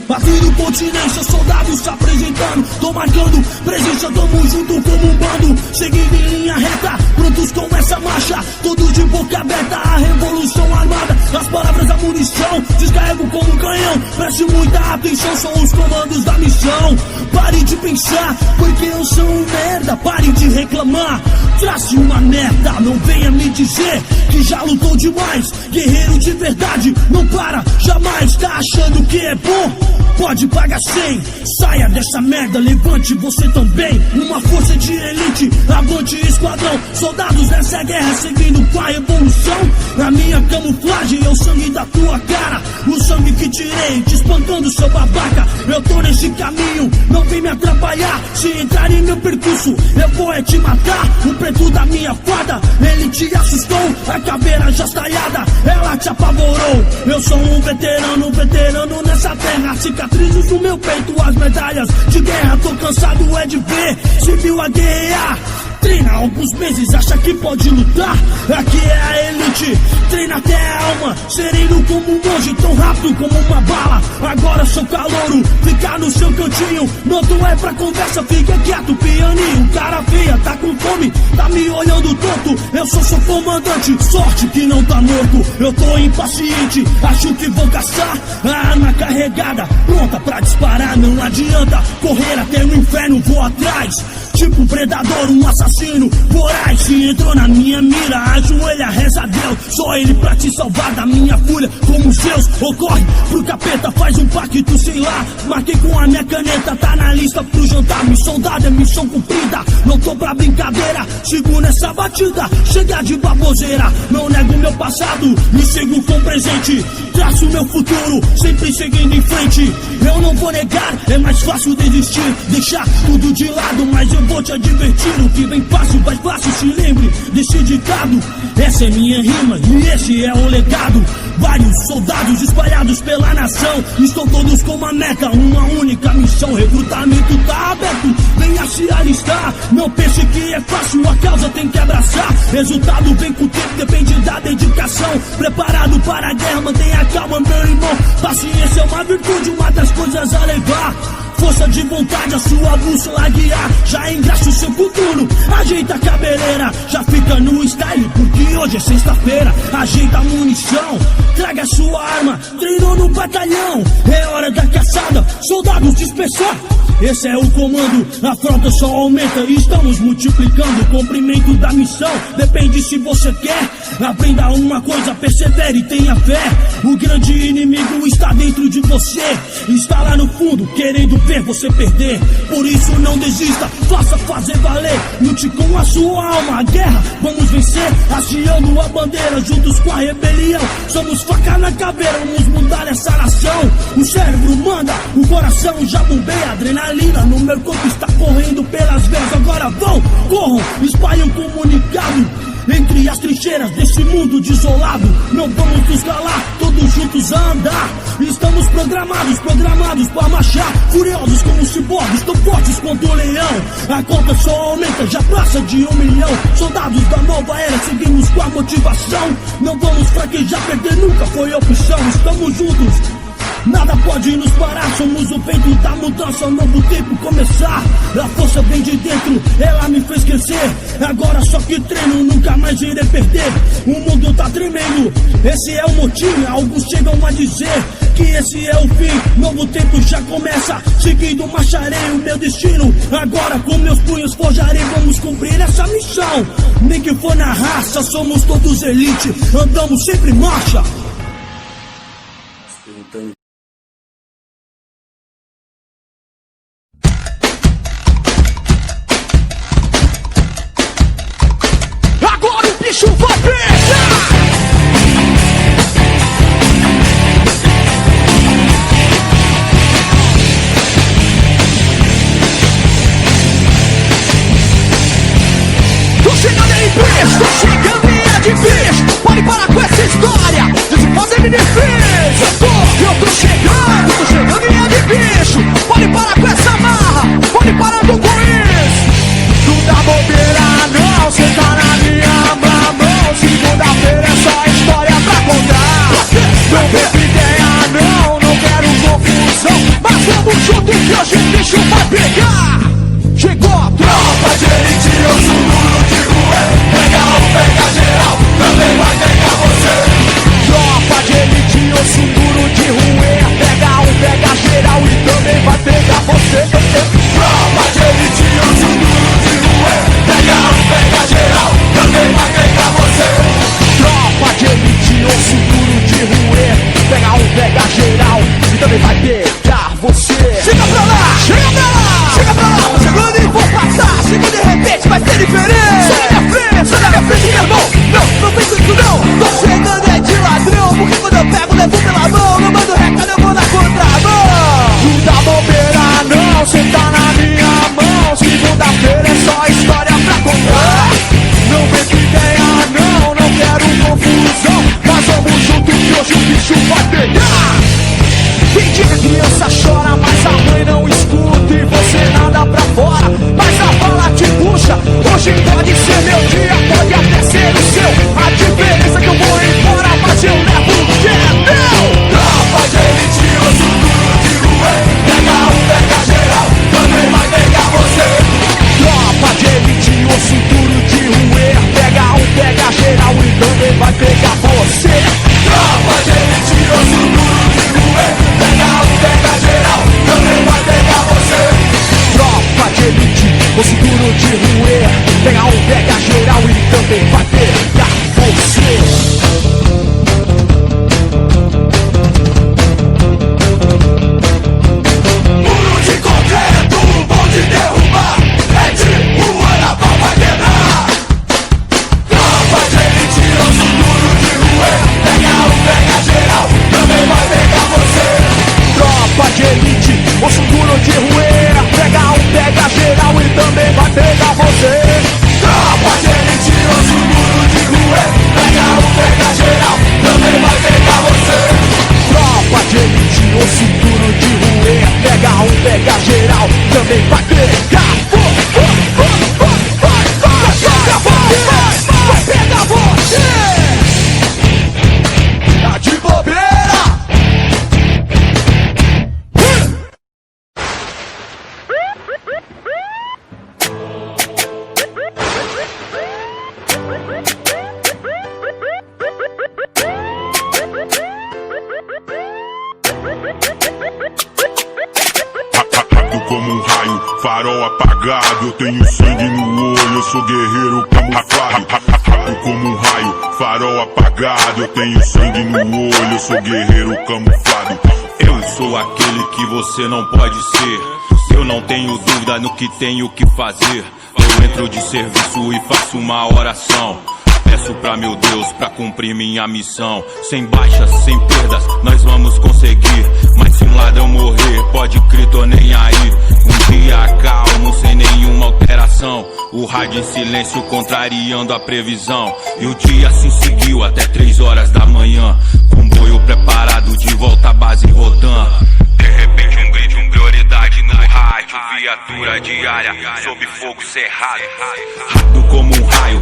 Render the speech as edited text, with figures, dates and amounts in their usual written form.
Aqui no continente, soldados se apresentando. Tô marcando presença, tamo junto como um bando. Seguindo em linha reta, prontos com essa marcha. Todos de boca aberta, a revolução armada. As palavras, a munição, descarrego como um canhão. Preste muita atenção, são os comandos da missão. Pare de pensar, porque eu sou um merda. Pare de reclamar, trace uma meta. Não venha me dizer que já lutou demais. Guerreiro de verdade, não para jamais. Tá achando que é bom? Pode pagar 100. Saia dessa merda, levante você também. Uma força de elite, avante esquadrão. Soldados nessa guerra, seguindo com a revolução. Na minha camuflagem é o sangue da tua cara. O sangue que tirei, te espancando seu babaca. Eu tô nesse caminho, não vem me atrapalhar. Se entrar em meu percurso, eu vou te matar. O preto da minha fada, ele te assustou. A caveira já estalhada, ela te apavorou. Eu sou um veterano, veterano nessa terra. Cicatrizes no meu peito, as medalhas de guerra. Tô cansado de ver civil a guerrear. Treina alguns meses, acha que pode lutar? Aqui é a elite, treina até a alma. Sereno como um monge, tão rápido como uma bala. Agora sou calouro, fica no seu cantinho. Não tu é pra conversa, fica quieto, pianinho. Cara feia, tá com fome, tá me olhando tonto. Eu sou seu comandante, sorte que não tá morto. Eu tô impaciente, acho que vou caçar. A arma carregada, pronta pra disparar. Não adianta correr até o inferno, vou atrás. Tipo um predador, um assassino voraz. Se entrou na minha mira, ajoelha, reza a Deus. Só ele pra te salvar da minha fúria. Como Zeus, ocorre pro capeta, faz um pacto, sei lá. Marquei com a minha caneta, tá na lista pro jantar. Missão dada é missão cumprida, não tô pra brincadeira. Sigo nessa batida, chega de baboseira. Não nego meu passado, me sigo com presente. Traço meu futuro, sempre seguindo em frente. Eu não vou negar, é mais fácil desistir. Deixar tudo de lado, mas eu vou te advertir. O que vem fácil, vai fácil, se lembre desse ditado. Essa é minha rima e esse é o legado. Vários soldados espalhados pela nação. Estão todos com uma meta, uma única missão. Recrutamento tá aberto, venha se alistar. Não pense que é fácil, a causa tem que abraçar. Resultado vem com o tempo, depende da dedicação. Preparado para a guerra, mantenha calma, meu irmão. Paciência é uma virtude, uma das coisas a levar. Força de vontade, a sua bússola a guiar. Já engraxa o seu futuro, ajeita a cabeleira. Já fica no style, porque hoje é sexta-feira. Ajeita a munição, traga a sua arma. Treinou no batalhão, é hora da caçada. Soldados dispersar, esse é o comando. A frota só aumenta e estamos multiplicando. O cumprimento da missão depende se você quer. Aprenda uma coisa, persevere e tenha fé. O grande inimigo está dentro de você. Está lá no fundo, querendo ver você perder. Por isso não desista, faça fazer valer. Lute com a sua alma, a guerra vamos vencer. Hasteando a bandeira, juntos com a rebelião. Somos faca na caveira, vamos mudar essa nação. O cérebro manda, o coração já bombeia. Adrenalina no meu corpo está correndo pelas veias. Agora vão, corram, espalhem um comunicado entre as trincheiras desse mundo desolado. Não vamos nos calar, todos juntos a andar. Estamos programados pra marchar. Furiosos como ciborgues, tão fortes quanto o leão. A conta só aumenta, já passa de 1 milhão. Soldados da nova era, seguimos com a motivação. Não vamos fraquejar, perder nunca foi opção. Estamos juntos, nada pode nos parar. Somos o vento da mudança, um novo tempo começar. A força vem de dentro, ela me fez crescer. Agora só que treino, nunca mais irei perder. O mundo tá tremendo, esse é o motivo. Alguns chegam a dizer que esse é o fim. Novo tempo já começa, seguindo marcharei o meu destino. Agora com meus punhos forjarei, vamos cumprir essa missão. Nem que for na raça, somos todos elite. Andamos sempre em marcha. bicho vai pegar! Tô chegando aí, bicho! Tô chegando e é difícil! Pode parar com essa história! Deixa eu fazer me defesa! Eu tô chegando! Vamos junto que hoje o bicho vai pegar. Chegou a tropa de elite, eu sou duro de rua. Pega um, pega geral, também vai pegar você. Tropa de elite, eu sou duro de rua. Pega um, pega geral e também vai pegar você. Tropa de elite, eu sou duro de rua. Pega um, pega geral, também vai pegar você. Tropa de elite, eu sou duro de rua. Pega um, pega geral e também vai pegar você. Chega pra lá, chega pra lá, chega pra lá. Tô chegando e vou passar, chega de repente vai ser diferente. Sai da minha frente, meu irmão. Não penso isso não. Tô chegando é de ladrão, porque quando eu pego levo pela mão. Não mando recado, eu vou na contramão. Não dá bobeira não, cê tá na minha mão. Segunda-feira é só história pra contar. Não vem com ideia não quero confusão. Mas vamos junto que hoje o bicho vai pegar. Tem dia que a criança chora, mas a mãe não escuta e você nada pra fora, mas a bala te puxa. Hoje pode ser meu dia, pode até ser o seu. A diferença é que eu vou embora, mas eu levo o que é meu. Tropa de elite, eu sou duro de rua. Pega um, pega geral, também vai pegar você. Tropa de elite, eu sou duro de rua. Pega um, pega geral e também vai pegar você. Tropa de elite, eu sou duro de rua. Pega um, pega geral, também vai pegar você. Tropa de elite, osso duro de rua. Pega um, pega geral e também vai pegar você. Muro de concreto, bom de derrubar. É de rua na pau vai quebrar. Tropa de elite, osso duro de rua. Pega um, pega geral, também vai pegar você. Tropa de elite, osso duro de rua. Pega um, pega geral e também vai pegar você. Tropa de elite, osso duro de rua. Pega um, pega geral, também vai pegar você. Tropa de elite, osso duro de rua. Pega um, pega geral, também vai pegar você. Vai pegar você. Tá de bobeira. Rápido como um raio, farol apagado. Eu tenho sangue no olho, eu sou guerreiro camuflado. Rápido como um raio, farol apagado. Eu tenho sangue no olho, eu sou guerreiro camuflado. Eu sou aquele que você não pode ser. Eu não tenho dúvida no que tenho que fazer. Eu entro de serviço e faço uma oração. Peço pra meu Deus pra cumprir minha missão. Sem baixas, sem perdas, nós vamos conseguir. Mas se um ladrão morrer, pode crer, tô nem aí. Um dia calmo, sem nenhuma alteração. O rádio em silêncio contrariando a previsão. E o dia assim seguiu até 3 horas da manhã. Comboio preparado de volta à base Rotan. De repente um grito, prioridade no rádio. Viatura diária, sob fogo cerrado. Rápido como um raio,